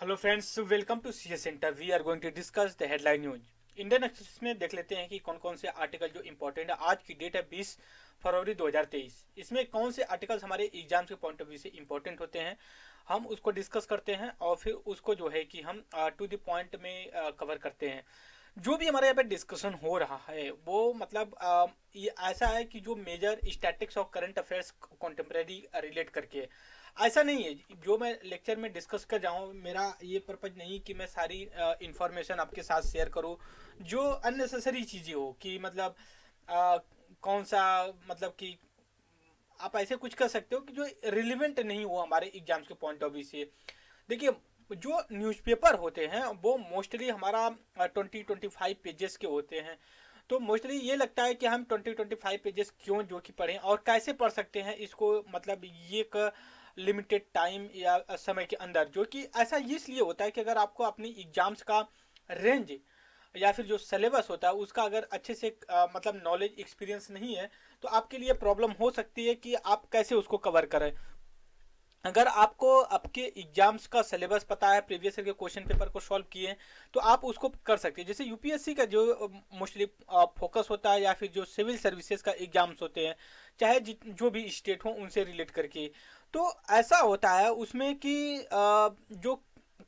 Hello friends, welcome to CA centre. We are going to discuss the headline news. Indian Express में देख लेते हैं कि कौन कौन से आर्टिकल जो इंपॉर्टेंट है। आज की डेट है 20 फरवरी 2023। इसमें कौन से आर्टिकल्स हमारे एग्जाम के पॉइंट ऑफ व्यू से इंपॉर्टेंट होते हैं, हम उसको डिस्कस करते हैं और फिर उसको जो है कि हम टू द पॉइंट में कवर करते हैं। जो भी हमारे यहाँ पे डिस्कशन हो रहा है वो मतलब ये ऐसा है कि जो मेजर स्टैटिक्स और करंट अफेयर्स कॉन्टेम्प्रेरी रिलेट करके है। ऐसा नहीं है जो मैं लेक्चर में डिस्कस कर जाऊँ, मेरा ये पर्पज नहीं कि मैं सारी इंफॉर्मेशन आपके साथ शेयर करूँ जो अननेसेसरी चीज़ें हो कि मतलब अ, कौन सा मतलब कि आप ऐसे कुछ कर सकते हो कि जो रिलेवेंट नहीं हो हमारे एग्जाम्स के पॉइंट ऑफ व्यू से। देखिए, जो न्यूज़पेपर होते हैं वो मोस्टली हमारा 20-25 पेजेस के होते हैं। तो मोस्टली ये लगता है कि हम 20-25 पेजेस क्यों जो कि पढ़ें और कैसे पढ़ सकते हैं इसको, मतलब ये एक लिमिटेड टाइम या समय के अंदर, जो कि ऐसा इसलिए होता है कि अगर आपको अपनी एग्जाम्स का रेंज या फिर जो सिलेबस होता है उसका अगर अच्छे से मतलब नॉलेज एक्सपीरियंस नहीं है तो आपके लिए प्रॉब्लम हो सकती है कि आप कैसे उसको कवर करें। अगर आपको आपके एग्जाम्स का सिलेबस पता है, प्रीवियस ईयर के क्वेश्चन पेपर को सॉल्व किए हैं, तो आप उसको कर सकते हैं। जैसे यूपीएससी का जो मोस्टली फोकस होता है या फिर जो सिविल सर्विसेज का एग्जाम्स होते हैं, चाहे जो भी स्टेट हो उनसे रिलेट करके, तो ऐसा होता है उसमें कि जो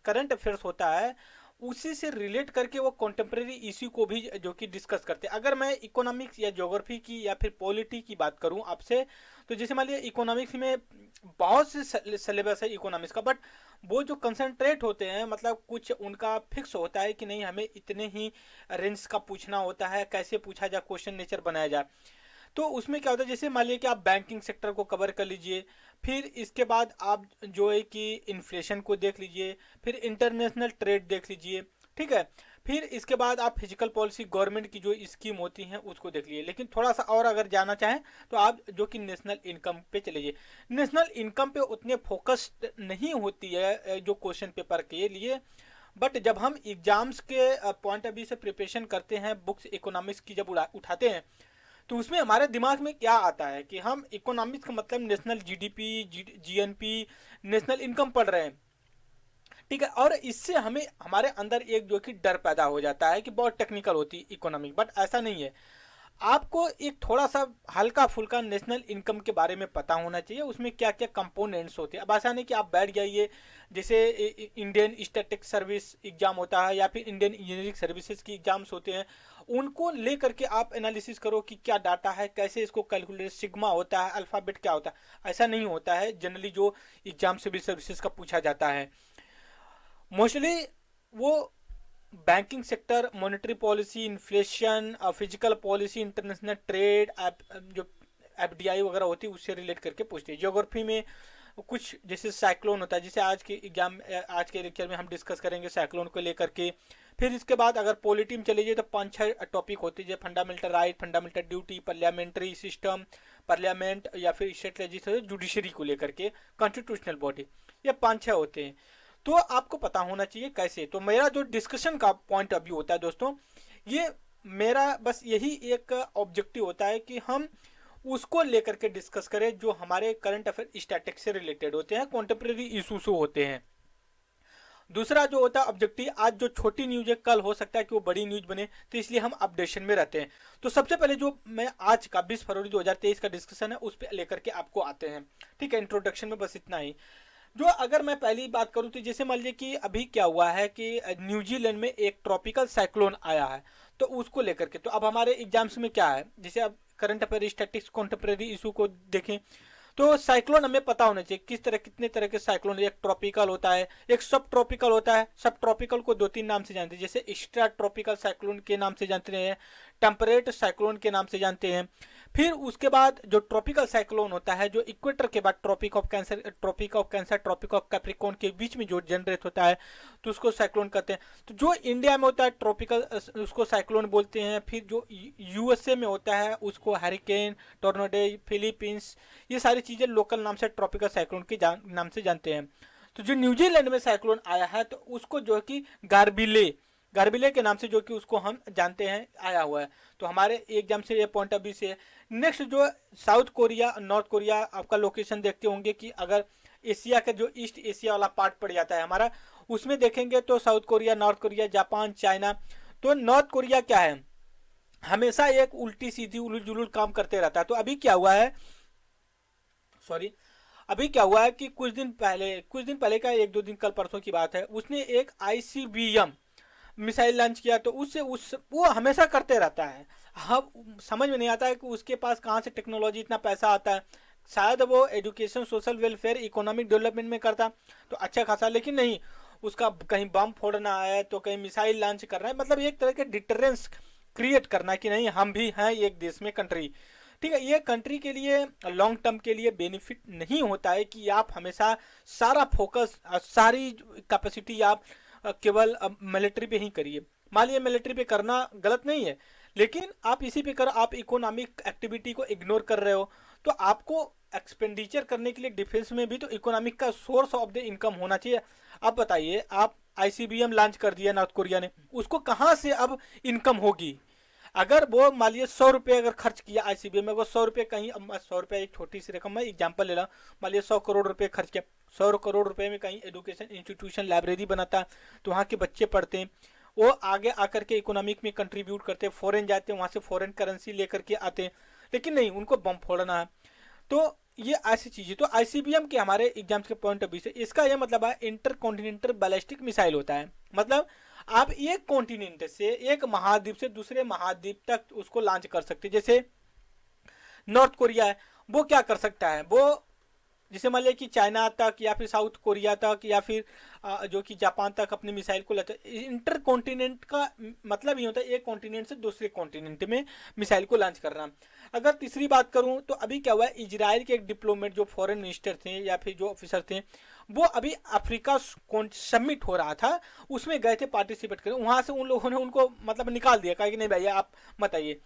करंट अफेयर्स होता है उसी से रिलेट करके वो कॉन्टेम्प्रेरी इश्यू को भी जो कि डिस्कस करते हैं। अगर मैं इकोनॉमिक्स या ज्योग्राफी की या फिर पॉलिटी की बात करूं आपसे, तो जैसे मान लिया इकोनॉमिक्स में बहुत से सिलेबस है इकोनॉमिक्स का, बट वो जो कंसंट्रेट होते हैं मतलब कुछ उनका फिक्स होता है कि नहीं हमें इतने ही रेंज का पूछना होता है, कैसे पूछा जाए, क्वेश्चन नेचर बनाया जाए। तो उसमें क्या होता है, जैसे मान लिया कि आप बैंकिंग सेक्टर को कवर कर लीजिए, फिर इसके बाद आप जो है कि इन्फ्लेशन को देख लीजिए, फिर इंटरनेशनल ट्रेड देख लीजिए, ठीक है। फिर इसके बाद आप फिजिकल पॉलिसी गवर्नमेंट की जो स्कीम होती हैं उसको देख लीजिए। लेकिन थोड़ा सा और अगर जाना चाहें तो आप जो कि नेशनल इनकम पे चले जाइए। नेशनल इनकम पे उतने फोकस्ड नहीं होती है जो क्वेश्चन पेपर के लिए, बट जब हम एग्जाम्स के पॉइंट ऑफ व्यू से प्रिपरेशन करते हैं, बुक्स इकोनॉमिक्स की जब उठाते हैं, तो उसमें हमारे दिमाग में क्या आता है कि हम इकोनॉमिक्स का मतलब national GDP, GNP, national income पढ़ रहे हैं, ठीक है। और इससे हमें हमारे अंदर एक जो कि डर पैदा हो जाता है कि बहुत टेक्निकल होती है इकोनॉमिक, बट ऐसा नहीं है। आपको एक थोड़ा सा हल्का फुल्का नेशनल इनकम के बारे में पता होना चाहिए, उसमें क्या क्या कंपोनेंट्स होते हैं। अब ऐसा नहीं कि आप बैठ जाइए, जैसे इंडियन स्टैटिक सर्विस एग्जाम होता है या फिर इंडियन इंजीनियरिंग सर्विसेज की एग्जाम्स होते हैं, उनको ले करके आप एनालिसिस करो कि क्या डाटा है, कैसे इसको कैलकुलेट, सिग्मा होता है, अल्फाबेट क्या होता है। ऐसा नहीं होता है जनरली जो एग्जाम सिविल सर्विसेज का पूछा जाता है। मोस्टली वो banking sector, monetary policy, inflation, physical policy, international trade, जो एफडीआई वगैरह होती है उससे रिलेट करके पूछते हैं। ज्योग्राफी में कुछ जैसे साइक्लोन होता है, जैसे आज के एग्जाम, आज के लेक्चर में हम डिस्कस करेंगे साइक्लोन को लेकर के। फिर इसके बाद अगर पॉलिटी में चले जाइए तो 5-6 टॉपिक होते हैं, जैसे fundamental right, fundamental duty, parliamentary system, parliament या फिर स्टेट लेजिस्लेचर, जुडिशरी को लेकर के, कॉन्स्टिट्यूशनल बॉडी, ये 5-6 होते हैं। तो आपको पता होना चाहिए कैसे। तो मेरा जो डिस्कशन का पॉइंट ऑफ व्यू होता है दोस्तों, ये मेरा बस यही एक ऑब्जेक्टिव होता है कि हम उसको लेकर के डिस्कस करें जो हमारे करंट अफेयर स्टैटिक्स से रिलेटेड होते हैं, कॉन्टेम्प्रेरी इशू से होते हैं। दूसरा जो होता है ऑब्जेक्टिव, आज जो छोटी न्यूज है कल हो सकता है कि वो बड़ी न्यूज बने, तो इसलिए हम अपडेशन में रहते हैं। तो सबसे पहले जो मैं आज का 20 फरवरी 2023 का डिस्कशन है उस पर लेकर के आपको आते हैं, ठीक है। इंट्रोडक्शन में बस इतना ही। जो अगर मैं पहली बात करूं तो जैसे मान लीजिए कि अभी क्या हुआ है कि न्यूजीलैंड में एक ट्रॉपिकल साइक्लोन आया है, तो उसको लेकर के तो अब हमारे एग्जाम्स में क्या है, जैसे अब current affair statics contemporary issue को देखें, तो साइक्लोन हमें पता होना चाहिए किस तरह, कितने तरह के साइक्लोन। एक ट्रॉपिकल होता है, एक सब ट्रॉपिकल होता है। सब ट्रॉपिकल को 2-3 नाम से जानते हैं, जैसे एक्स्ट्रा ट्रॉपिकल साइक्लोन के नाम से जानते हैं, टेम्परेट साइक्लोन के नाम से जानते हैं। फिर उसके बाद जो ट्रॉपिकल साइक्लोन होता है, जो इक्वेटर के बाद Tropic of Cancer, Tropic of Cancer, Tropic of Capricorn के बीच में जो जनरेट होता है, तो उसको साइक्लोन कहते हैं। तो जो इंडिया में होता है ट्रॉपिकल, उसको साइक्लोन बोलते हैं। फिर जो यूएसए में होता है उसको हैरिकेन, टोर्नाडो, फिलीपींस, ये सारी चीज़ें लोकल नाम से ट्रॉपिकल साइक्लोन के नाम से जानते हैं। तो जो न्यूजीलैंड में साइक्लोन आया है तो उसको जो है कि गार्बिले, गार्बिले के नाम से जो कि उसको हम जानते हैं आया हुआ है। तो हमारे एग्जाम से ये पॉइंट ऑफ व्यू से। नेक्स्ट जो साउथ कोरिया, नॉर्थ कोरिया, आपका लोकेशन देखते होंगे कि अगर एशिया का जो ईस्ट एशिया वाला पार्ट पड़ जाता है हमारा, उसमें देखेंगे तो south Korea, north Korea, Japan, China. तो नॉर्थ कोरिया क्या है, हमेशा एक उल्टी सीधी उलूल जुलूल काम करते रहता है। तो अभी क्या हुआ है, सॉरी, अभी क्या हुआ है कि कुछ दिन पहले का, एक दो दिन, कल परसों की बात है, उसने एक आईसीबीएम मिसाइल लॉन्च किया। तो उससे उस वो हमेशा करते रहता है। हम समझ में नहीं आता है कि उसके पास कहाँ से टेक्नोलॉजी, इतना पैसा आता है। शायद वो education, social welfare, economic development में करता तो अच्छा खासा, लेकिन नहीं, उसका कहीं बम फोड़ना है तो कहीं मिसाइल लॉन्च करना है, मतलब एक तरह के डिटरेंस क्रिएट करना कि नहीं हम भी हैं एक देश में कंट्री। ठीक है, ये कंट्री के लिए लॉन्ग टर्म के लिए बेनिफिट नहीं होता है कि आप हमेशा सारा फोकस, सारी कैपेसिटी आप केवल मिलिट्री पे ही करिए। मान लीजिए मिलिट्री पे करना गलत नहीं है, लेकिन आप इसी पे कर, आप इकोनॉमिक एक्टिविटी को इग्नोर कर रहे हो। तो आपको एक्सपेंडिचर करने के लिए डिफेंस में भी तो इकोनॉमिक का सोर्स ऑफ द इनकम होना चाहिए। आप बताइए, आप आईसीबीएम लॉन्च कर दिया नॉर्थ कोरिया ने, उसको कहाँ से अब इनकम होगी? अगर वो मान लीजिए 100 रुपये अगर खर्च किया आईसीबीएम में, वो 100 रुपये कहीं, 100 रुपये एक छोटी सी रकम, मैं एग्जाम्पल ले रहा हूँ, मान लीजिए 100 करोड़ रुपये खर्च किया, 100 करोड़ रुपये में कहीं एजुकेशन इंस्टीट्यूशन, लाइब्रेरी बनाता, तो वहाँ के बच्चे पढ़ते हैं, वो आगे आकर के इकोनॉमिक में कंट्रीब्यूट करते हैं, फॉरेन जाते हैं, वहाँ से फॉरेन करेंसी लेकर के आते हैं। लेकिन नहीं, उनको बम फोड़ना है। तो ये ऐसी चीज है। तो आईसीबीएम के हमारे एग्जाम्स के पॉइंट ऑफ व्यू से इसका यह मतलब है इंटर कॉन्टिनेंटल बैलिस्टिक मिसाइल होता है। मतलब आप एक कॉन्टिनेंट से, एक महाद्वीप से दूसरे महाद्वीप तक उसको लॉन्च कर सकते हैं। जैसे नॉर्थ कोरिया है, वो क्या कर सकता है, वो जैसे मान लिया कि चाइना तक या फिर साउथ कोरिया तक या फिर जो कि जापान तक अपने मिसाइल को लाता है। इंटर कॉन्टिनेंट का मतलब ये होता है एक कॉन्टिनेंट से दूसरे कॉन्टिनेंट में मिसाइल को लॉन्च करना। अगर तीसरी बात करूं तो अभी क्या हुआ है, इजराइल के एक डिप्लोमेट जो फॉरेन मिनिस्टर थे या फिर जो ऑफिसर थे, वो अभी अफ्रीका समिट हो रहा था, उसमें गए थे पार्टिसिपेट करें। वहां से उन लोगों ने उनको मतलब निकाल दिया, कहा कि नहीं भैया आप मत आइए।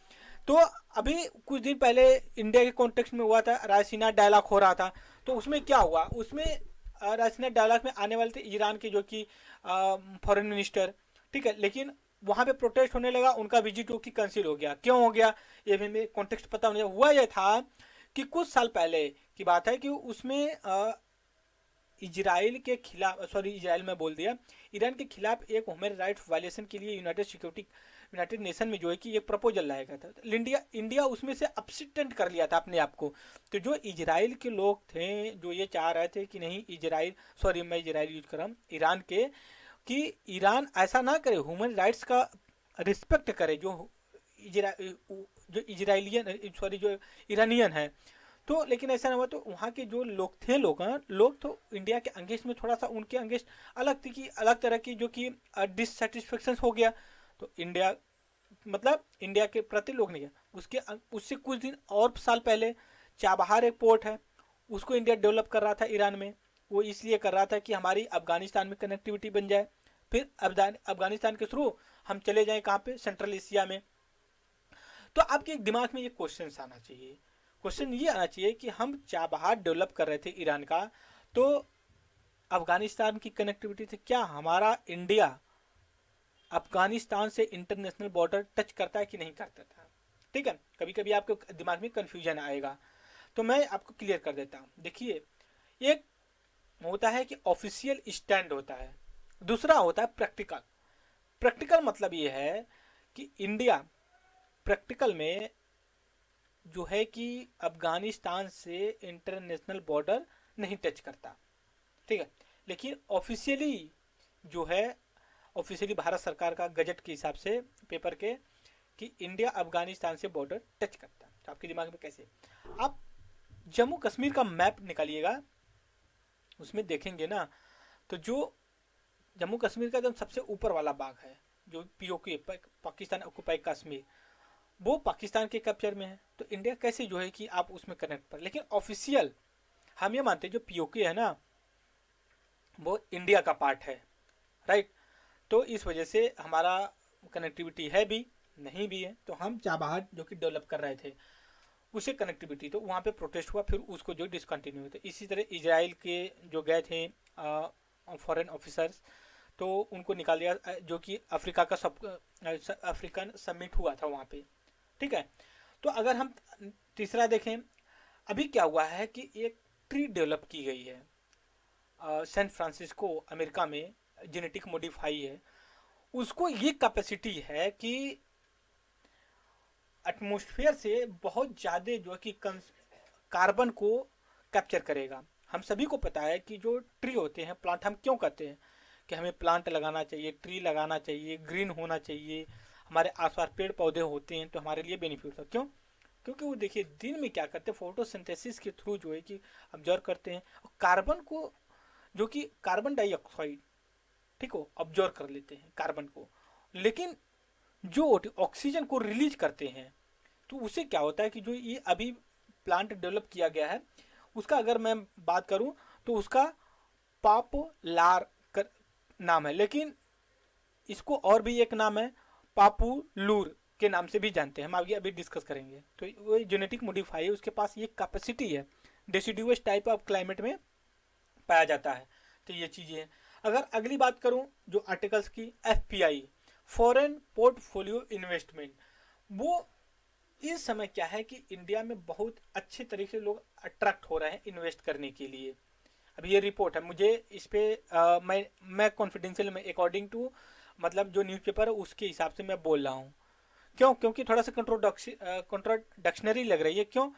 तो अभी कुछ दिन पहले इंडिया के कॉन्टेक्स्ट में हुआ था, रायसीना डायलॉग हो रहा था। तो उसमें क्या हुआ, उसमें रायसीना डायलॉग में आने वाले थे ईरान के जो कि फॉरेन मिनिस्टर। ठीक है, लेकिन वहां पे प्रोटेस्ट होने लगा, उनका विजिट की कैंसिल हो गया। क्यों हो गया ये भी हमें कॉन्टेक्स्ट पता होने हुआ। यह था कि कुछ साल पहले की बात है कि उसमें इजराइल के खिलाफ, सॉरी इजराइल में बोल दिया, ईरान के खिलाफ एक ह्यूमन राइट्स वायलेशन के लिए यूनाइटेड नेशन में जो है कि एक प्रपोजल लाया गया था। तो इंडिया उसमें से अब्सटेंट कर लिया था अपने आप को। तो जो इजराइल के लोग थे जो ये चाह रहे थे कि नहीं इजराइल, सॉरी मैं इजराइल यूज कर रहा हूँ, ईरान के, कि ईरान ऐसा ना करे, ह्यूमन राइट्स का रिस्पेक्ट करे, जो इजराइलियन, सॉरी जो ईरानियन है। तो लेकिन ऐसा ना हुआ। तो वहाँ के जो लोग थे, लोग तो इंडिया के अंगेस्ट में थोड़ा सा उनके अंगेस्ट अलग थी, कि अलग तरह की जो कि डिससेटिस्फेक्शन हो गया। तो इंडिया, मतलब इंडिया के प्रति लोग नहीं गया। उससे कुछ दिन और साल पहले चाबहार एक पोर्ट है, उसको इंडिया डेवलप कर रहा था ईरान में। वो इसलिए कर रहा था कि हमारी अफगानिस्तान में कनेक्टिविटी बन जाए, फिर अफगानिस्तान के थ्रू हम चले जाएं कहाँ पे, सेंट्रल एशिया में। तो आपके दिमाग में ये क्वेश्चन आना चाहिए, क्वेश्चन ये आना चाहिए कि हम चाबहार डेवलप कर रहे थे ईरान का, तो अफगानिस्तान की कनेक्टिविटी से क्या हमारा इंडिया अफगानिस्तान से इंटरनेशनल बॉर्डर टच करता है कि नहीं करता था? ठीक है, कभी कभी आपके दिमाग में कंफ्यूजन आएगा, तो मैं आपको क्लियर कर देता हूँ। देखिए, एक होता है कि ऑफिशियल स्टैंड होता है, दूसरा होता है प्रैक्टिकल। प्रैक्टिकल मतलब ये है कि इंडिया प्रैक्टिकल में जो है कि अफगानिस्तान से इंटरनेशनल बॉर्डर नहीं टच करता। ठीक है, लेकिन ऑफिशियली जो है, ऑफिशियली भारत सरकार का गजट के हिसाब से पेपर के, कि इंडिया अफगानिस्तान से बॉर्डर टच करता है। तो आपके दिमाग में कैसे, आप जम्मू कश्मीर का मैप निकालिएगा, उसमें देखेंगे ना, तो जो जम्मू कश्मीर का एकदम सबसे ऊपर वाला भाग है, जो पीओके, पाकिस्तान ऑक्युपाई कश्मीर, वो पाकिस्तान के कैप्चर में है। तो इंडिया कैसे जो है कि आप उसमें कनेक्ट पर, लेकिन ऑफिशियल हम ये मानते हैं जो पीओके है ना, वो इंडिया का पार्ट है, राइट। तो इस वजह से हमारा कनेक्टिविटी है भी, नहीं भी है। तो हम चाबहार जो कि डेवलप कर रहे थे उसे कनेक्टिविटी, तो वहाँ पे प्रोटेस्ट हुआ, फिर उसको जो डिसकंटिन्यू हुआ। इसी तरह इजराइल के जो गए थे फॉरेन ऑफिसर्स, तो उनको निकाल दिया, जो कि अफ्रीका का अफ्रीकन समिट हुआ था वहाँ पे। ठीक है, तो अगर हम तीसरा देखें, अभी क्या हुआ है कि एक ट्री डेवलप की गई है सैन फ्रांसिस्को अमेरिका में, जेनेटिक मॉडिफाई है, उसको ये कैपेसिटी है कि एटमॉस्फेयर से बहुत ज़्यादा जो है कि कार्बन को कैप्चर करेगा। हम सभी को पता है कि जो ट्री होते हैं, प्लांट, हम क्यों कहते हैं कि हमें प्लांट लगाना चाहिए, ट्री लगाना चाहिए, ग्रीन होना चाहिए, हमारे आसपास पेड़ पौधे होते हैं तो हमारे लिए बेनिफिट है। क्यों? क्योंकि वो देखिए दिन में क्या करते हैं, फोटोसिंथेसिस के थ्रू जो है कि ऑब्जर्व करते हैं और कार्बन को, जो कि कार्बन डाइऑक्साइड, ठीक हो, ऑब्जर्व कर लेते हैं कार्बन को, लेकिन जो ऑक्सीजन को रिलीज करते हैं, तो उससे क्या होता है कि जो ये अभी प्लांट डेवलप किया गया है, उसका अगर मैं बात करूं तो उसका पापुलार नाम है, लेकिन इसको और भी एक नाम है पापुलूर के नाम से भी जानते हैं, हम आगे अभी डिस्कस करेंगे। तो वो जेनेटिक मॉडिफाई है, उसके पास ये कैपेसिटी है, डेसिडुअस टाइप ऑफ क्लाइमेट में पाया जाता है। तो ये चीज़ें हैं। अगर अगली बात करूं जो आर्टिकल्स की, एफपीआई, फॉरेन पोर्टफोलियो इन्वेस्टमेंट, वो इस समय क्या है कि इंडिया में बहुत अच्छे तरीके से लोग अट्रैक्ट हो रहे हैं इन्वेस्ट करने के लिए। अभी ये रिपोर्ट है, मुझे इस पे मैं कॉन्फिडेंशियल में अकॉर्डिंग टू मतलब जो न्यूज़पेपर है उसके हिसाब से मैं बोल रहा हूँ। क्यों? क्योंकि थोड़ा सा कंट्रोडक्शनरी लग रही है। क्यों?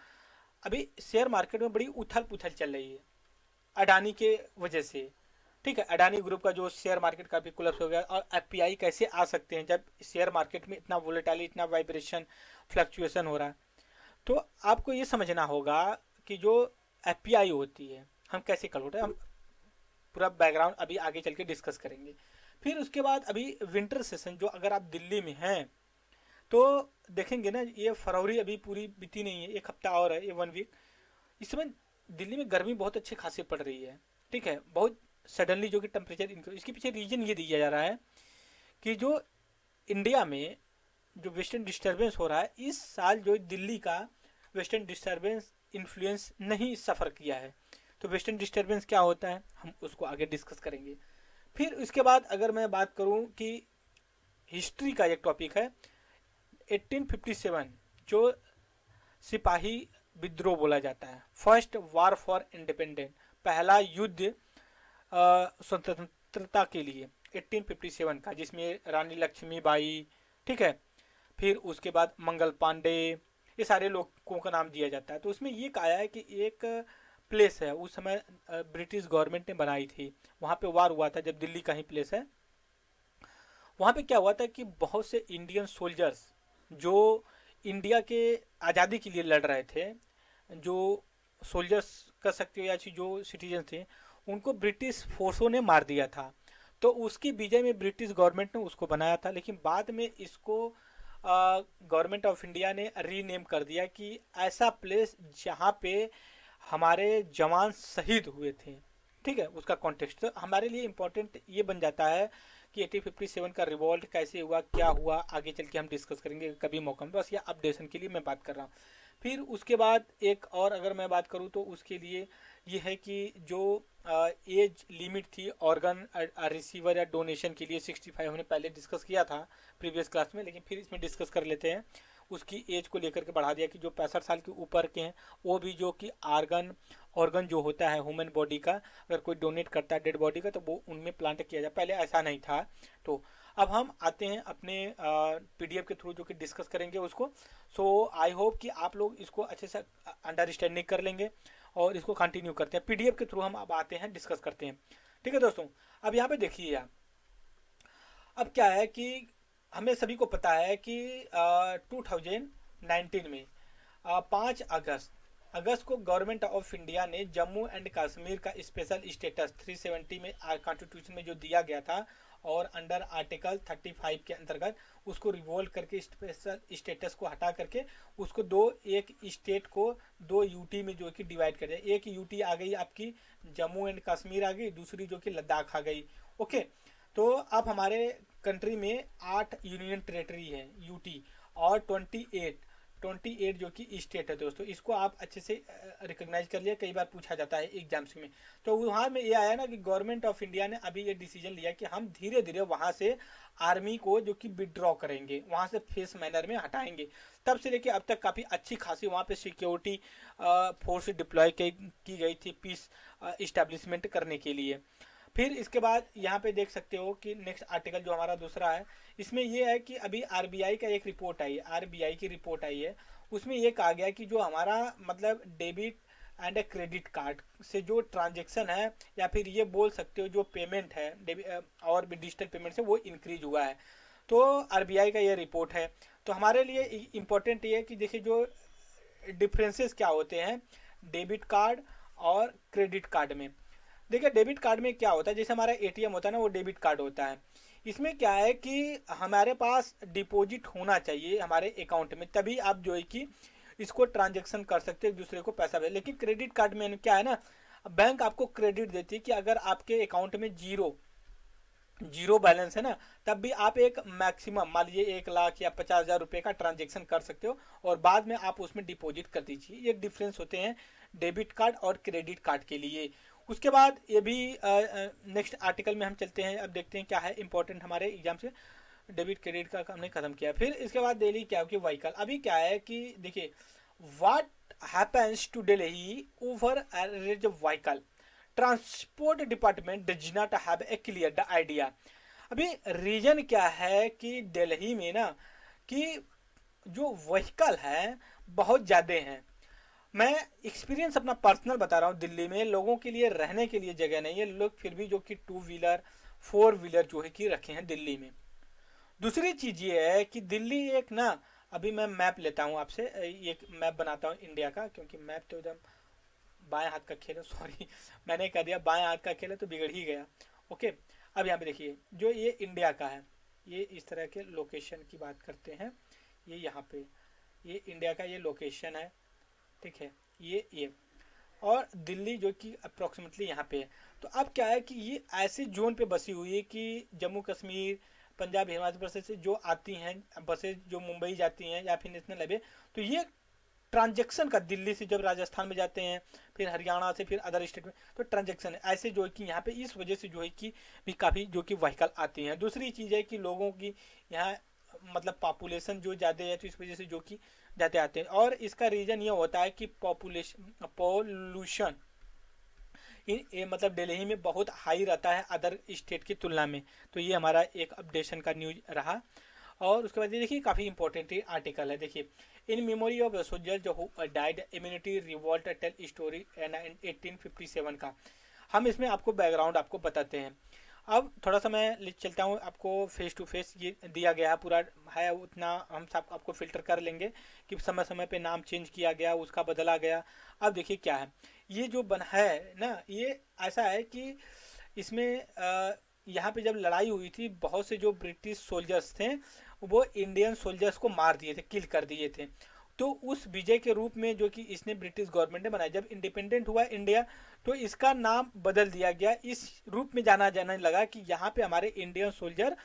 अभी शेयर मार्केट में बड़ी उथल पुथल चल रही है अडानी के वजह से। ठीक है, अडानी ग्रुप का जो शेयर मार्केट काफी कोलैप्स हो गया, और एफपीआई कैसे आ सकते हैं जब शेयर मार्केट में इतना वोलेटाइल, इतना वाइब्रेशन, फ्लक्चुएशन हो रहा है। तो आपको ये समझना होगा कि जो एफपीआई होती है, हम कैसे कल होता है, हम पूरा बैकग्राउंड अभी आगे चल के डिस्कस करेंगे। फिर उसके बाद अभी विंटर सेशन, जो अगर आप दिल्ली में हैं तो देखेंगे ना, ये फरवरी अभी पूरी बीती नहीं है, एक हफ्ता और है, ये 1 वीक। इस समय दिल्ली में गर्मी बहुत अच्छी खासी पड़ रही है। ठीक है, बहुत सडनली जो कि टेम्परेचर इंक्रीज, इसके पीछे रीजन ये दिया जा रहा है कि जो इंडिया में जो वेस्टर्न डिस्टर्बेंस हो रहा है, इस साल जो दिल्ली का वेस्टर्न डिस्टर्बेंस इन्फ्लुएंस नहीं सफ़र किया है। तो वेस्टर्न डिस्टर्बेंस क्या होता है, हम उसको आगे डिस्कस करेंगे। फिर उसके बाद अगर मैं बात करूं कि हिस्ट्री का एक टॉपिक है 1857, जो सिपाही विद्रोह बोला जाता है, फर्स्ट वार फॉर इंडिपेंडेंस, पहला युद्ध स्वतंत्रता के लिए 1857 का, जिसमें रानी लक्ष्मीबाई, ठीक है, फिर उसके बाद मंगल पांडे, ये सारे लोगों का नाम दिया जाता है। तो उसमें ये कहा है कि एक प्लेस है, उस समय ब्रिटिश गवर्नमेंट ने बनाई थी, वहाँ पे वार हुआ था, जब दिल्ली का ही प्लेस है। वहाँ पे क्या हुआ था कि बहुत से इंडियन सोल्जर्स जो इंडिया के आज़ादी के लिए लड़ रहे थे, जो सोल्जर्स कर सकते हो या जो सिटीजन थे, उनको ब्रिटिश फोर्सों ने मार दिया था। तो उसकी विजय में ब्रिटिश गवर्नमेंट ने उसको बनाया था, लेकिन बाद में इसको गवर्नमेंट ऑफ इंडिया ने रीनेम कर दिया कि ऐसा प्लेस जहाँ पे हमारे जवान शहीद हुए थे। ठीक है, उसका कॉन्टेक्स्ट तो हमारे लिए इम्पोर्टेंट ये बन जाता है कि 1857 का रिवॉल्ट कैसे हुआ, क्या हुआ, आगे चल के हम डिस्कस करेंगे कभी मौका में, बस ये अपडेशन के लिए मैं बात कर रहा हूँ। फिर उसके बाद एक और अगर मैं बात करूँ तो उसके लिए ये है कि जो एज लिमिट थी ऑर्गन रिसीवर या डोनेशन के लिए 65, हमने पहले डिस्कस किया था प्रीवियस क्लास में, लेकिन फिर इसमें डिस्कस कर लेते हैं। उसकी एज को लेकर के बढ़ा दिया कि जो 65 साल के ऊपर के हैं वो भी जो कि ऑर्गन जो होता है ह्यूमन बॉडी का, अगर कोई डोनेट करता है डेड बॉडी का, तो वो उनमें प्लांट किया जाए, पहले ऐसा नहीं था। तो अब हम आते हैं अपने पीडीएफ के थ्रू जो कि डिस्कस करेंगे उसको। सो आई होप कि आप लोग इसको अच्छे से अंडरस्टैंडिंग कर लेंगे और इसको कंटिन्यू करते हैं। पीडीएफ के थ्रू हम अब आते हैं, डिस्कस करते हैं। ठीक है दोस्तों, अब यहाँ पे देखिए आप, अब क्या है कि हमें सभी को पता है कि 2019 में 5 अगस्त को गवर्नमेंट ऑफ इंडिया ने जम्मू एंड कश्मीर का स्पेशल स्टेटस 370 में कॉन्स्टिट्यूशन में जो दिया गया था, और अंडर आर्टिकल 35 के अंतर्गत उसको रिवोल्व करके स्पेशल स्टेटस को हटा करके उसको एक स्टेट को 2 यूटी में जो कि डिवाइड कर दिया। एक यूटी आ गई आपकी जम्मू एंड कश्मीर आ गई, दूसरी जो कि लद्दाख आ गई। ओके, तो अब हमारे कंट्री में 8 यूनियन टेरेटरी है यूटी, और 28 जो कि स्टेट है दोस्तों। इसको आप अच्छे से रिकॉग्नाइज कर लिया, कई बार पूछा जाता है एग्जाम्स में। तो वहाँ में ये आया ना कि गवर्नमेंट ऑफ इंडिया ने अभी ये डिसीजन लिया कि हम धीरे धीरे वहाँ से आर्मी को जो कि विड्रॉ करेंगे, वहाँ से फेस मैनर में हटाएंगे। तब से लेके अब तक काफ़ी अच्छी खासी वहाँ पे सिक्योरिटी फोर्स डिप्लॉय की गई थी पीस इस्टेब्लिशमेंट करने के लिए। फिर इसके बाद यहाँ पे देख सकते हो कि नेक्स्ट आर्टिकल जो हमारा दूसरा है, इसमें ये है कि अभी आरबीआई का एक रिपोर्ट आई है, आरबीआई की रिपोर्ट आई है। उसमें ये कहा गया कि जो हमारा मतलब डेबिट एंड क्रेडिट कार्ड से जो ट्रांजेक्शन है, या फिर ये बोल सकते हो जो पेमेंट है और भी डिजिटल पेमेंट से वो इंक्रीज हुआ है। तो आरबीआई का ये रिपोर्ट है। तो हमारे लिए इम्पोर्टेंट ये है कि देखिए जो डिफरेंसेस क्या होते हैं डेबिट कार्ड और क्रेडिट कार्ड में। देखिए डेबिट कार्ड में क्या होता है, जैसे हमारा एटीएम होता है ना, वो डेबिट कार्ड होता है। इसमें क्या है कि हमारे पास डिपॉजिट होना चाहिए हमारे अकाउंट में, तभी आप जो है कि इसको ट्रांजेक्शन कर सकते हैं, एक दूसरे को पैसा भेज। लेकिन क्रेडिट कार्ड में क्या है ना, बैंक आपको क्रेडिट देती है कि अगर आपके अकाउंट में जीरो जीरो बैलेंस है ना, तब भी आप एक मैक्सिमम मान लीजिए 1 लाख या 50,000 रुपये का ट्रांजेक्शन कर सकते हो, और बाद में आप उसमें डिपॉजिट कर दीजिए। ये डिफरेंस होते हैं डेबिट कार्ड और क्रेडिट कार्ड के लिए। उसके बाद ये भी नेक्स्ट आर्टिकल में हम चलते हैं, अब देखते हैं क्या है इंपॉर्टेंट हमारे एग्जाम से। डेबिट क्रेडिट का हमने खत्म किया। फिर इसके बाद दिल्ली क्या कि व्हीकल, अभी क्या है कि देखिए what happens to Delhi over average vehicle, transport department does not have a clear the idea. अभी रीजन क्या है कि दिल्ली में ना कि जो व्हीकल है बहुत ज़्यादा हैं। मैं एक्सपीरियंस अपना पर्सनल बता रहा हूँ, दिल्ली में लोगों के लिए रहने के लिए जगह नहीं है, लोग फिर भी जो कि 2 व्हीलर 4 व्हीलर जो है कि रखे हैं दिल्ली में। दूसरी चीज़ ये है कि दिल्ली एक ना, अभी मैं मैप लेता हूँ आपसे, एक मैप बनाता हूँ इंडिया का, क्योंकि मैप तो एकदम बाएं हाथ का खेल है, सॉरी मैंने कह दिया बाएं हाथ का खेल है तो बिगड़ ही गया। ओके, अब यहाँ पे देखिए जो ये इंडिया का है, ये इस तरह के लोकेशन की बात करते हैं। ये यहाँ पे ये इंडिया का ये लोकेशन है, ठीक है, ये और दिल्ली जो कि अप्रोक्सीमेटली यहाँ पे है। तो अब क्या है कि ये ऐसे जोन पे बसी हुई है कि जम्मू कश्मीर, पंजाब, हिमाचल प्रदेश से जो आती हैं बसें, जो मुंबई जाती हैं या फिर नेशनल हाईवे, तो ये ट्रांजेक्शन का दिल्ली से जब राजस्थान में जाते हैं, फिर हरियाणा से, फिर अदर स्टेट में, तो ट्रांजेक्शन है ऐसे जो है कि यहाँ पे इस वजह से जो है कि भी काफ़ी जो कि व्हीकल आती हैं। दूसरी चीज़ है कि लोगों की यहाँ मतलब पॉपुलेशन जो ज़्यादा है, तो इस वजह से जो कि ज़्यादा आते हैं। और इसका रीज़न ये होता है कि पॉल्यूशन ये मतलब दिल्ली में बहुत हाई रहता है अदर स्टेट की तुलना में। तो ये हमारा एक अपडेशन का न्यूज रहा। और उसके बाद ये देखिए काफ़ी इंपॉर्टेंट आर्टिकल है, देखिए इन मेमोरी ऑफ सोल्जर जो died immunity revolt tale story 1857 का। हम इसमें आपको बैकग्राउंड आपको बताते हैं। अब थोड़ा सा मैं चलता हूँ, आपको फेस टू फेस ये दिया गया पूरा है, उतना हम सब आपको फिल्टर कर लेंगे कि समय समय पे नाम चेंज किया गया, उसका बदला गया। अब देखिए क्या है, ये जो बना है ना, ये ऐसा है कि इसमें यहाँ पे जब लड़ाई हुई थी, बहुत से जो ब्रिटिश सोल्जर्स थे वो इंडियन सोल्जर्स को मार दिए थे, किल कर दिए थे। तो उस विजय के रूप में जो कि इसने ब्रिटिश गवर्नमेंट ने बनाया, जब इंडिपेंडेंट हुआ इंडिया, तो इसका नाम बदल दिया गया, इस रूप में जाना जाने लगा कि यहाँ पे हमारे इंडियन सोल्जर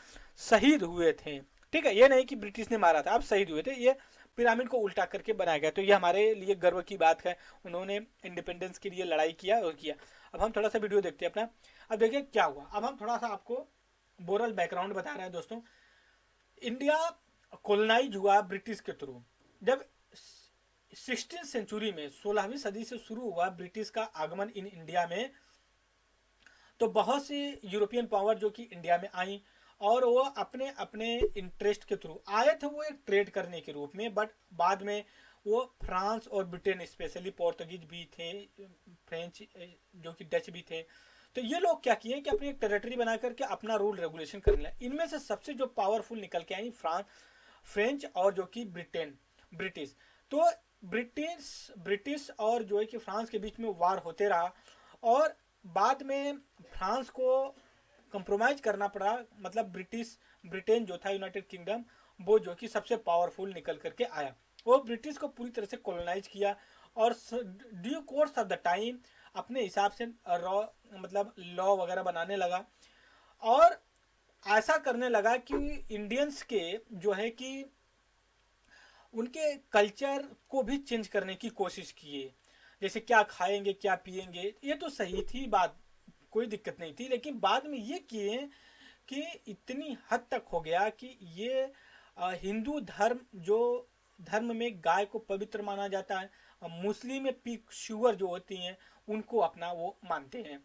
शहीद हुए थे। ठीक है, ये नहीं कि ब्रिटिश ने मारा था, अब शहीद हुए थे, ये पिरामिड को उल्टा करके बनाया गया। तो ये हमारे लिए गर्व की बात है, उन्होंने इंडिपेंडेंस के लिए लड़ाई किया और किया। अब हम थोड़ा सा वीडियो देखते हैं अपना। अब देखिए क्या हुआ, अब हम थोड़ा सा आपको बोरल बैकग्राउंड बता रहे हैं दोस्तों। इंडिया कोलोनाइज हुआ ब्रिटिश के थ्रू। जब 16वीं सेंचुरी में 16वीं सदी से शुरू हुआ ब्रिटिश का आगमन इन इंडिया में, तो बहुत सी यूरोपियन पावर जो कि इंडिया में आई, और वो अपने अपने इंटरेस्ट के थ्रू आए थे, वो एक ट्रेड करने के रूप में। बट बाद में वो फ्रांस और ब्रिटेन, स्पेशली पोर्तुगीज भी थे, फ्रेंच जो कि डच भी थे, तो ये लोग क्या किए कि अपनी एक टेरिटरी बना करके अपना रूल रेगुलेशन करने लगे। इनमें से सबसे जो पावरफुल निकल के आई फ्रांस, फ्रेंच और जो कि ब्रिटिश। तो ब्रिटिश और जो है कि फ्रांस के बीच में वार होते रहा, और बाद में फ्रांस को कंप्रोमाइज करना पड़ा, मतलब ब्रिटेन जो था यूनाइटेड किंगडम, वो जो कि सबसे पावरफुल निकल करके आया, वो ब्रिटिश को पूरी तरह से कॉलोनाइज किया, और due course of the time अपने हिसाब से रॉ मतलब लॉ वगैरह बनाने लगा, और ऐसा करने लगा कि इंडियंस के जो है कि उनके कल्चर को भी चेंज करने की कोशिश किए। जैसे क्या खाएंगे क्या पिएंगे, ये तो सही थी बात, कोई दिक्कत नहीं थी, लेकिन बाद में ये किए कि इतनी हद तक हो गया कि ये हिंदू धर्म, जो धर्म में गाय को पवित्र माना जाता है, मुस्लिम में पिग शुगर जो होती हैं उनको अपना वो मानते हैं।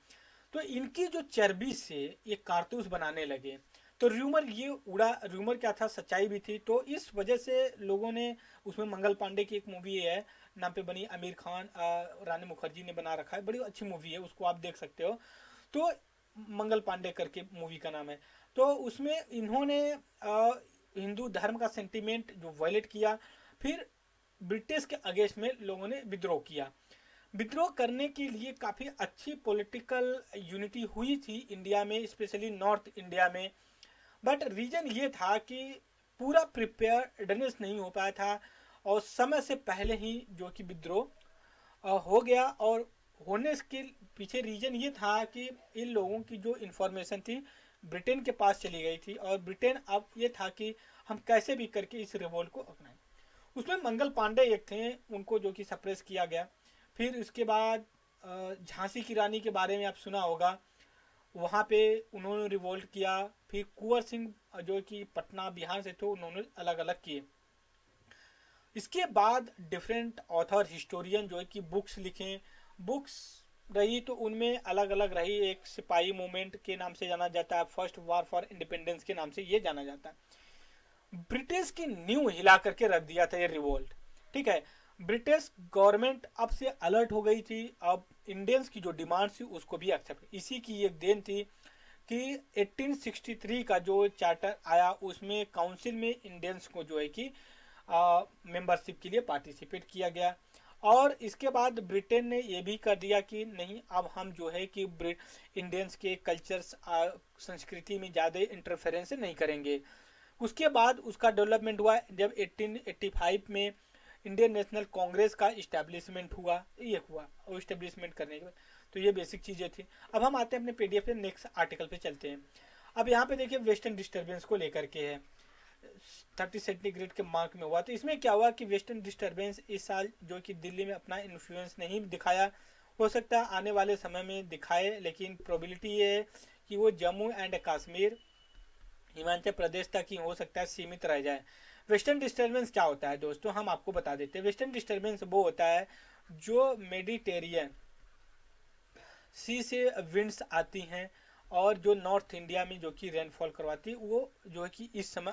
तो इनकी जो चर्बी से ये कारतूस बनाने लगे। तो र्यूमर ये उड़ा, र्यूमर क्या था, सच्चाई भी थी। तो इस वजह से लोगों ने, उसमें मंगल पांडे की एक मूवी है नाम पे बनी, आमिर खान रानी मुखर्जी ने बना रखा है, बड़ी अच्छी मूवी है, उसको आप देख सकते हो। तो मंगल पांडे करके मूवी का नाम है। तो उसमें इन्होंने हिंदू धर्म का सेंटिमेंट जो वायलेट किया, फिर ब्रिटिश के अगेंस्ट में लोगों ने विद्रोह किया। विद्रोह करने के लिए काफ़ी अच्छी पॉलिटिकल यूनिटी हुई थी इंडिया में, स्पेशली नॉर्थ इंडिया में। बट रीजन ये था कि पूरा प्रिपेयर्डनेस नहीं हो पाया था, और समय से पहले ही जो कि विद्रोह हो गया। और होने के पीछे रीजन ये था कि इन लोगों की जो इन्फॉर्मेशन थी ब्रिटेन के पास चली गई थी, और ब्रिटेन अब ये था कि हम कैसे भी करके इस रिवोल्ट को अपनाएं। उसमें मंगल पांडे एक थे, उनको जो कि सप्रेस किया गया। फिर उसके बाद झांसी की रानी के बारे में आप सुना होगा, वहाँ पे उन्होंने रिवोल्ट किया। फिर कुंवर सिंह जो कि पटना बिहार से थे, उन्होंने अलग अलग किए। इसके बाद डिफरेंट ऑथर हिस्टोरियन जो है कि बुक्स लिखे, बुक्स रही तो उनमें अलग अलग रही। एक सिपाही मूवमेंट के नाम से जाना जाता है, फर्स्ट वार फॉर इंडिपेंडेंस के नाम से ये जाना जाता है। ब्रिटिश की न्यू हिला करके रख दिया था ये रिवोल्ट, ठीक है। ब्रिटिश गवर्नमेंट अब से अलर्ट हो गई थी, अब इंडियंस की जो डिमांड थी उसको भी एक्सेप्ट, इसी की एक देन थी कि 1863 का जो चार्टर आया उसमें काउंसिल में इंडियंस को जो है कि मेंबरशिप के लिए पार्टिसिपेट किया गया। और इसके बाद ब्रिटेन ने ये भी कर दिया कि नहीं, अब हम जो है कि इंडियंस के कल्चर्स संस्कृति में ज़्यादा इंटरफेरेंस नहीं करेंगे। उसके बाद उसका डेवलपमेंट हुआ जब 1885 में इंडियन नेशनल कांग्रेस का इस्टेब्लिशमेंट हुआ, ये हुआ। और इस्टेब्लिशमेंट करने के बाद तो ये बेसिक चीज़ें थी। अब हम आते हैं अपने पीडीएफ पे, नेक्स्ट आर्टिकल पे चलते हैं। अब यहाँ पे देखिए वेस्टर्न डिस्टर्बेंस को लेकर के है, 30 सेंटीग्रेड के मार्क में हुआ। तो इसमें क्या हुआ कि वेस्टर्न डिस्टर्बेंस इस साल जो कि दिल्ली में अपना इन्फ्लुएंस नहीं दिखाया, हो सकता है आने वाले समय में दिखाए, लेकिन प्रोबेबिलिटी ये है कि वो जम्मू एंड कश्मीर, हिमाचल प्रदेश तक ही हो सकता है सीमित रह जाए। वेस्टर्न डिस्टर्बेंस क्या होता है दोस्तों, हम आपको बता देते हैं। वेस्टर्न डिस्टर्बेंस वो होता है जो मेडिटेरियन सी से विंड्स आती हैं और जो नॉर्थ इंडिया में जो कि रेनफॉल करवाती है, वो जो है कि इस समय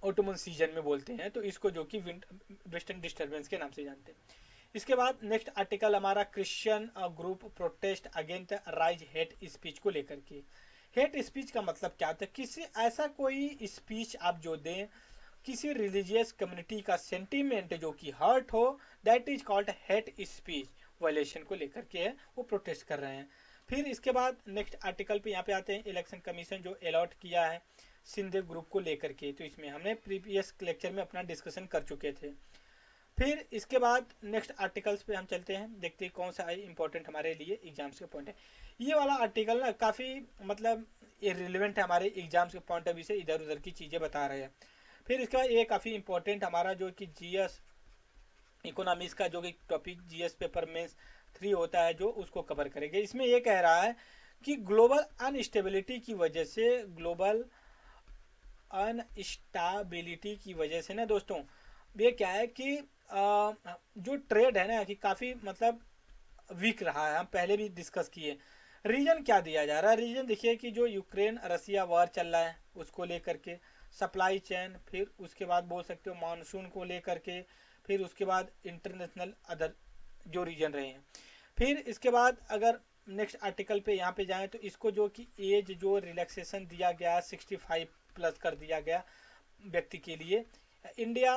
ऑटोमन सीजन में बोलते हैं। तो इसको जो कि वेस्टर्न डिस्टर्बेंस के नाम से जानते हैं। इसके बाद नेक्स्ट आर्टिकल हमारा Christian group protest against rise hate speech को लेकर के। हेट स्पीच का मतलब क्या होता है, किसी ऐसा कोई स्पीच आप जो दें किसी रिलीजियस कम्युनिटी का सेंटीमेंट जो कि हर्ट हो, that is called hate speech. Violation को लेकर के है, वो प्रोटेस्ट कर रहे हैं। फिर इसके बाद नेक्स्ट आर्टिकल पे यहाँ पे आते हैं, इलेक्शन कमीशन जो अलॉट किया है सिंधे ग्रुप को लेकर के। तो इसमें हमने प्रीवियस लेक्चर में अपना डिस्कशन कर चुके थे। फिर इसके बाद नेक्स्ट आर्टिकल्स पे हम चलते हैं, देखते हैं कौन सा इंपॉर्टेंट हमारे लिए एग्जाम्स के पॉइंट है। ये वाला आर्टिकल ना काफ़ी मतलब इरेलीवेंट है हमारे एग्जाम्स के पॉइंट ऑफ व्यू से, इधर उधर की चीज़ें बता रहे हैं। फिर इसके बाद ये काफ़ी इंपॉर्टेंट हमारा जो कि जीएस इकोनॉमिक्स का जो कि टॉपिक जीएस पेपर में 3 होता है, जो उसको कवर करेंगे। इसमें ये कह रहा है कि ग्लोबल अनस्टेबिलिटी की वजह से, ग्लोबल अनस्टेबिलिटी की वजह से ना दोस्तों, ये क्या है कि जो ट्रेड है ना कि काफ़ी मतलब वीक रहा है, हम पहले भी डिस्कस किए। रीजन क्या दिया जा रहा है, रीजन देखिए कि जो यूक्रेन रसिया वार चल रहा है उसको लेकर के, सप्लाई चेन, फिर उसके बाद बोल सकते हो मानसून को लेकर के, फिर उसके बाद इंटरनेशनल अदर जो रीजन रहे हैं। फिर इसके बाद अगर नेक्स्ट आर्टिकल पे यहाँ पे जाएं तो इसको जो कि एज जो रिलैक्सेशन दिया गया 65 प्लस कर दिया गया व्यक्ति के लिए। इंडिया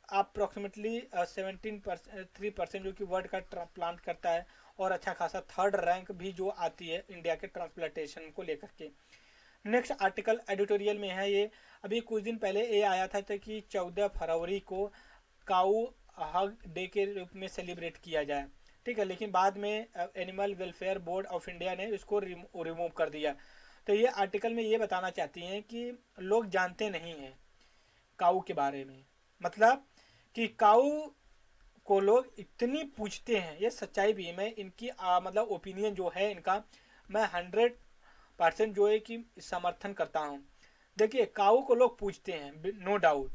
अप्रॉक्सीमेटली 3% जो कि वर्ल्ड का ट्रांसप्लांट करता है, और अच्छा खासा 3rd रैंक भी जो आती है इंडिया के ट्रांसप्लांटेशन को लेकर के। नेक्स्ट आर्टिकल एडिटोरियल में है ये, अभी कुछ दिन पहले ये आया था कि 14 फरवरी को काऊ हग डे के रूप में सेलिब्रेट किया जाए, ठीक है। लेकिन बाद में animal welfare board of India ने इसको रिमूव कर दिया। तो ये आर्टिकल में ये बताना चाहती हैं कि लोग जानते नहीं हैं काऊ के बारे में, मतलब कि काऊ को लोग इतनी पूछते हैं, ये सच्चाई भी है। मैं इनकी मतलब ओपिनियन जो है इनका, मैं 100% जो है कि समर्थन करता हूँ। देखिए काऊ को लोग पूछते हैं नो डाउट,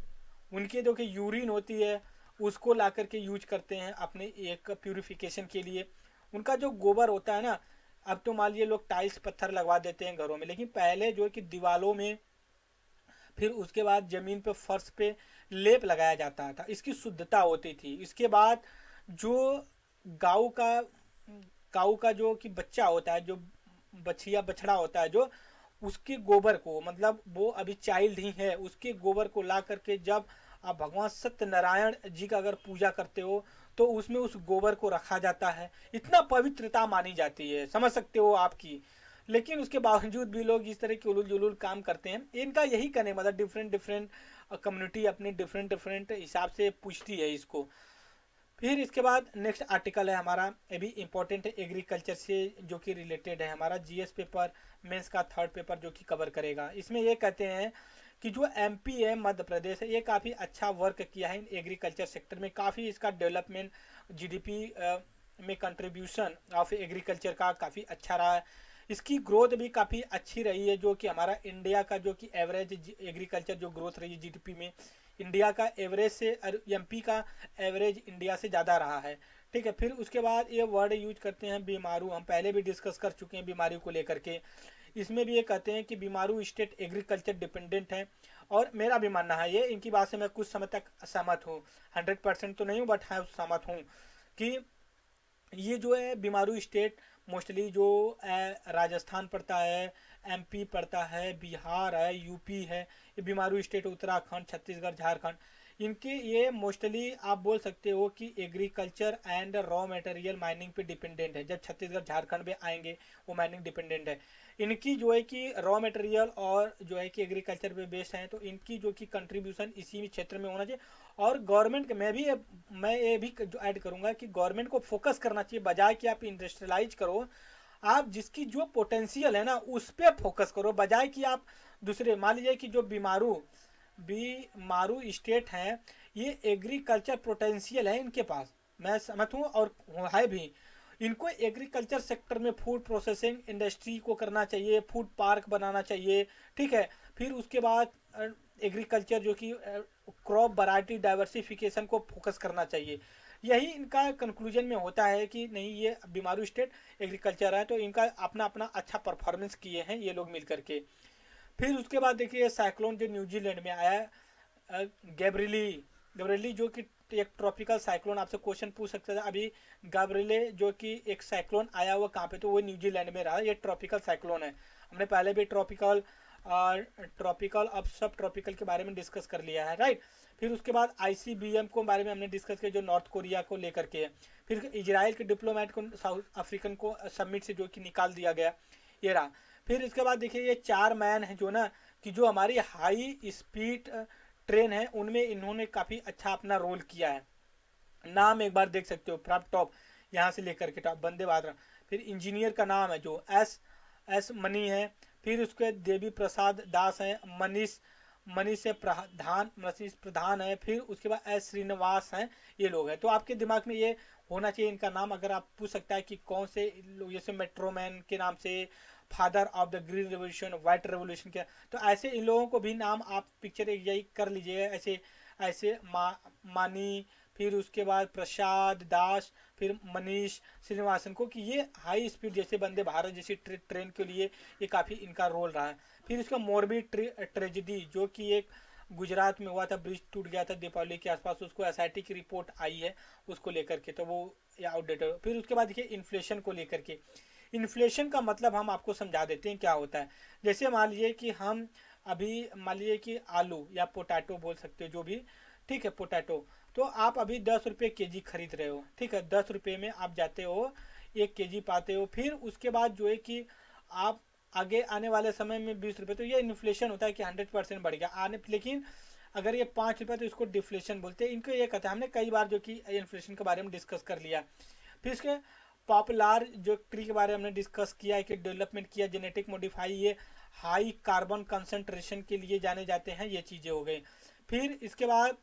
उनकी जो कि यूरिन होती है उसको ला करके यूज करते हैं अपने एक प्यूरिफिकेशन के लिए, उनका जो गोबर होता है ना, अब तो मान लीजिए लोग टाइल्स पत्थर लगवा देते हैं घरों में, लेकिन पहले जो है कि दीवालों में, फिर उसके बाद जमीन पे फर्श पे लेप लगाया जाता था, इसकी शुद्धता होती थी। इसके बाद जो गाय का गाय का जो कि बच्चा होता है, जो बछिया बछड़ा होता है, जो उसके गोबर को, मतलब वो अभी चाइल्ड ही है, उसके गोबर को ला करके जब आप भगवान सत्यनारायण जी का अगर पूजा करते हो तो उसमें उस गोबर को रखा जाता है। इतना पवित्रता मानी जाती है, समझ सकते हो आपकी। लेकिन उसके बावजूद भी लोग इस तरह के उलूल जुलूल काम करते हैं। इनका यही कहने मतलब डिफरेंट डिफरेंट कम्युनिटी अपनी डिफरेंट डिफरेंट हिसाब से पूछती है इसको। फिर इसके बाद नेक्स्ट आर्टिकल है हमारा, ये भी इम्पोर्टेंट है, एग्रीकल्चर से जो कि रिलेटेड है, हमारा जीएस पेपर मेंस का थर्ड पेपर जो कि कवर करेगा। इसमें ये कहते हैं कि जो एमपी है, मध्य प्रदेश है, ये काफ़ी अच्छा वर्क किया है इन एग्रीकल्चर सेक्टर में, काफ़ी इसका डेवलपमेंट जीडीपी में कंट्रीब्यूशन ऑफ एग्रीकल्चर का काफ़ी अच्छा रहा है। इसकी ग्रोथ भी काफ़ी अच्छी रही है, जो कि हमारा इंडिया का जो कि एवरेज एग्रीकल्चर जो ग्रोथ रही है जीडीपी में, इंडिया का एवरेज से एमपी का एवरेज इंडिया से ज़्यादा रहा है। ठीक है, फिर उसके बाद ये वर्ड यूज करते हैं बीमारू, हम पहले भी डिस्कस कर चुके हैं बीमारी को लेकर के। इसमें भी ये कहते हैं कि बीमारू स्टेट एग्रीकल्चर डिपेंडेंट है, और मेरा भी मानना है ये, इनकी बात से मैं कुछ समय तक सहमत हूँ, 100% तो नहीं हूँ बट हाँ सहमत हूँ कि ये जो है बीमारू स्टेट मोस्टली जो राजस्थान पड़ता है, एमपी पड़ता है, बिहार है, यूपी है, ये बीमारू स्टेट, उत्तराखंड, छत्तीसगढ़, झारखंड, इनके ये मोस्टली आप बोल सकते हो कि agriculture and raw material mining पे डिपेंडेंट है। जब छत्तीसगढ़ झारखंड में आएंगे वो माइनिंग डिपेंडेंट है। इनकी जो है कि रॉ मटेरियल और जो है कि एग्रीकल्चर पे बेस्ड है, तो इनकी जो कि कंट्रीब्यूशन इसी क्षेत्र में होना चाहिए। और गवर्नमेंट मैं ये भी जो ऐड करूंगा कि गवर्नमेंट को फोकस करना चाहिए, बजाय कि आप इंडस्ट्रियलाइज करो, आप जिसकी जो पोटेंशियल है ना उस पर फोकस करो, बजाय कि आप दूसरे, मान लीजिए कि जो बीमारू स्टेट हैं, ये एग्रीकल्चर पोटेंशियल है इनके पास, मैं समझ हूँ और है भी, इनको एग्रीकल्चर सेक्टर में फूड प्रोसेसिंग इंडस्ट्री को करना चाहिए, फूड पार्क बनाना चाहिए। ठीक है, फिर उसके बाद एग्रीकल्चर जो कि क्रॉप वैरायटी डाइवर्सिफिकेशन को फोकस करना चाहिए। यही इनका कंक्लूजन में होता है कि नहीं, ये बीमारू स्टेट एग्रीकल्चर है, तो इनका अपना अपना अच्छा परफॉर्मेंस किए हैं ये लोग मिल करके। फिर उसके बाद देखिए साइक्लोन जो न्यूजीलैंड में आया है, गैब्रिली गैब्रिली जो कि एक ट्रॉपिकल साइक्लोन, आपसे क्वेश्चन पूछ सकते थे अभी, गैब्रिले जो कि एक साइक्लोन आया हुआ कहाँ पे, तो वो न्यूजीलैंड में रहा, ये ट्रॉपिकल साइक्लोन है। हमने पहले भी ट्रॉपिकल अब सब ट्रॉपिकल के बारे में डिस्कस कर लिया है, राइट। फिर उसके बाद आईसीबीएम को बारे में हमने डिस्कस किया जो नॉर्थ कोरिया को लेकर के है। फिर इजराइल के डिप्लोमेट को साउथ अफ्रीकन को सबमिट से जो कि निकाल दिया गया, ये रहा। फिर इसके बाद देखिए ये 4 मैन है जो ना, कि जो हमारी हाई स्पीड ट्रेन है उनमें इन्होंने काफ़ी अच्छा अपना रोल किया है। नाम एक बार देख सकते हो, फ्रॉम टॉप यहाँ से लेकर के टॉप, वंदे भारत। फिर इंजीनियर का नाम है जो एस एस मनी है। फिर उसके देवी प्रसाद दास है, मनीष प्रधान है। फिर उसके बाद एस श्रीनिवास हैं, ये लोग हैं। तो आपके दिमाग में ये होना चाहिए इनका नाम, अगर आप पूछ सकता है कि कौन से लोग, जैसे मेट्रोमैन के नाम से, father of the green revolution, white revolution के, तो ऐसे इन लोगों को भी नाम आप पिक्चर यही कर लीजिएगा, ऐसे ऐसे मानी, फिर उसके बाद प्रसाद दास, फिर मनीष श्रीनिवासन को, कि ये हाई स्पीड जैसे वंदे भारत जैसी ट्रेन के लिए ये काफ़ी इनका रोल रहा है। फिर इसका मोरबी ट्रेजिडी जो कि एक गुजरात में हुआ था, ब्रिज टूट गया था दीपावली के आसपास, उसको एसआईटी की रिपोर्ट आई है उसको लेकर के, तो वो आउटडेटेड। फिर उसके बाद देखिए इन्फ्लेशन को लेकर के, इन्फ्लेशन का मतलब हम आपको समझा देते हैं क्या होता है। जैसे मान लीजिए कि हम अभी मान लीजिए कि आलू या पोटैटो बोल सकते हो जो भी, ठीक है, पोटैटो, तो आप अभी 10 रुपये के जी खरीद रहे हो, ठीक है, 10 रुपये में आप जाते हो 1 के जी पाते हो। फिर उसके बाद जो है कि आप आगे आने वाले समय में 20 रुपये, तो ये इन्फ्लेशन होता है कि 100% बढ़ गया आने। लेकिन अगर ये 5 रुपये तो इसको डिफ्लेशन बोलते हैं, इनको ये कहते हैं, हमने कई बार जो कि इन्फ्लेशन के बारे में डिस्कस कर लिया। फिर इसके पॉपुलर जो ट्री के बारे में हमने डिस्कस किया है कि डेवलपमेंट किया, जेनेटिक मॉडिफाई, ये हाई कार्बन कंसंट्रेशन के लिए जाने जाते हैं, ये चीज़ें हो गई। फिर इसके बाद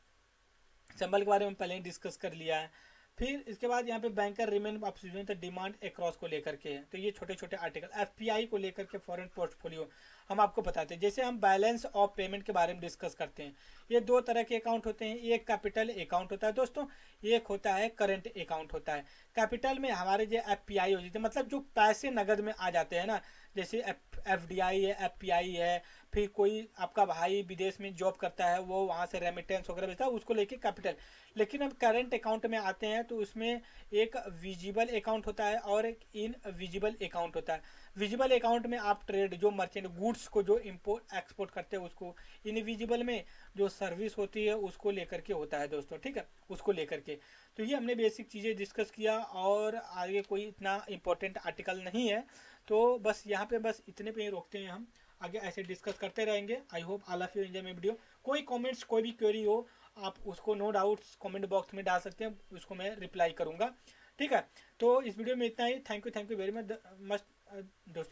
सिंबल के बारे में पहले ही डिस्कस कर लिया है। फिर इसके बाद यहाँ पे banker remain obsession demand across को लेकर के है, तो ये छोटे छोटे आर्टिकल। एफपीआई को लेकर के फॉरेन पोर्टफोलियो हम आपको बताते हैं। जैसे हम बैलेंस ऑफ पेमेंट के बारे में डिस्कस करते हैं, ये दो तरह के अकाउंट होते हैं, एक कैपिटल अकाउंट होता है दोस्तों, एक होता है करंट अकाउंट होता है। कैपिटल में हमारे जो एफपीआई हो जाते हैं, मतलब जो पैसे नगद में आ जाते हैं ना, जैसे एफडीआई है, एफपीआई है, फिर कोई आपका भाई विदेश में जॉब करता है, वो वहाँ से रेमिटेंस वगैरह भेजता है, उसको लेके कैपिटल। लेकिन हम करंट अकाउंट में आते हैं तो उसमें एक विजिबल अकाउंट होता है और एक इनविजिबल अकाउंट होता है। विजिबल अकाउंट में आप ट्रेड जो मर्चेंट गुड्स को जो इम्पोर्ट एक्सपोर्ट करते हैं उसको, इनविजिबल में जो सर्विस होती है उसको लेकर के होता है दोस्तों, ठीक है, उसको लेकर के। तो ये हमने बेसिक चीज़ें डिस्कस किया, और आगे कोई इतना इम्पोर्टेंट आर्टिकल नहीं है, तो बस यहाँ पे बस इतने पे ही रोकते हैं हम, आगे ऐसे डिस्कस करते रहेंगे। I hope all of you enjoy my video. कोई कमेंट्स, कोई भी क्वेरी हो, आप उसको नो डाउट्स कमेंट बॉक्स में डाल सकते हैं, उसको मैं रिप्लाई करूंगा, ठीक है। तो इस वीडियो में इतना ही। थैंक यू वेरी मच दोस्तों।